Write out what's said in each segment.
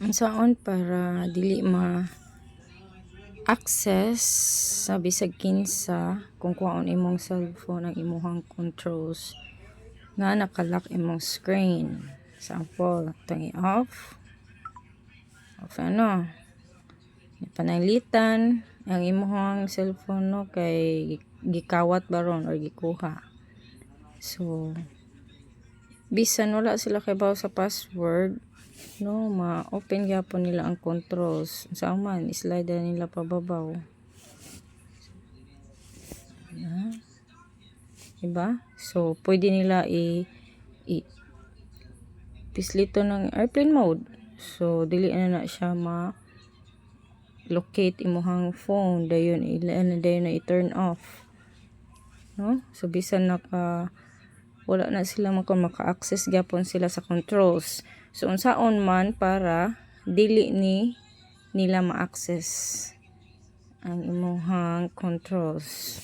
Unsaon para dili access sa bisag kinsa kung kuhaon imong cellphone ang imong controls nga nakalock imong screen. Example, itong i-off. Off ano? Panalitan ang imong cellphone no kay gikawat baron or gikuha. So, bisan wala sila kay bawo sa password, no, ma-open gyapon nila ang controls. Sa man, slide na nila pababaw. Yan. Diba? So, pwede nila pislito ng airplane mode. So, dili na siya locate imuhang phone. Dayon na i-turn off. No? So, bisan wala na sila maka-access gyapon sila sa controls. So, unsaon man para dili nila ma-access ang imuhang controls.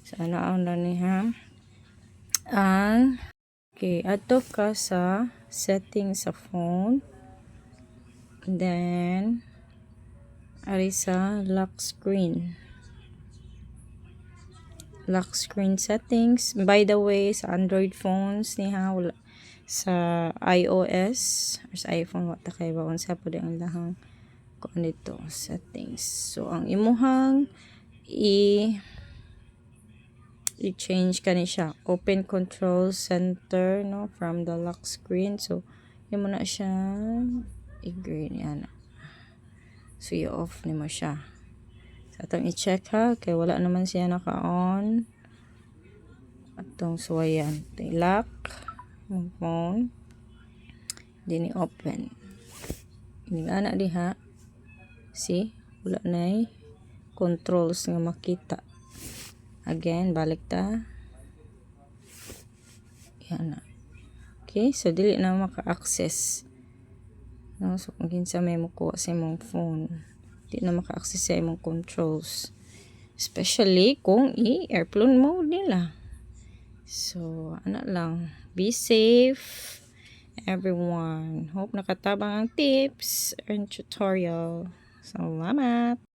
So, anaon na niha okay, ato ka sa settings sa phone. Then, ari sa lock screen settings. By the way, sa Android phones niha, wala sa iOS or sa iPhone wata kay bawon sa pud ang lahang kung dito settings. So ang imuhang i-change kani siya, open control center, no, from the lock screen. So imo na siya i-green yan. So i-off nimo siya. So atong i-check ha kay wala naman siya naka-on. Atong suwayan, lock ang phone, then i-open. Ining ana diha, see, wala na controls nga makita. Again, balik ta. Yan na. Okay, so dili na maka-access. No, so kung kinsa may mukuha sa imong phone, di na maka-access sa imong controls. Especially kung i-airplane mode nila. So, lang. Be safe, everyone. Hope nakatabang ang tips and tutorial. Salamat!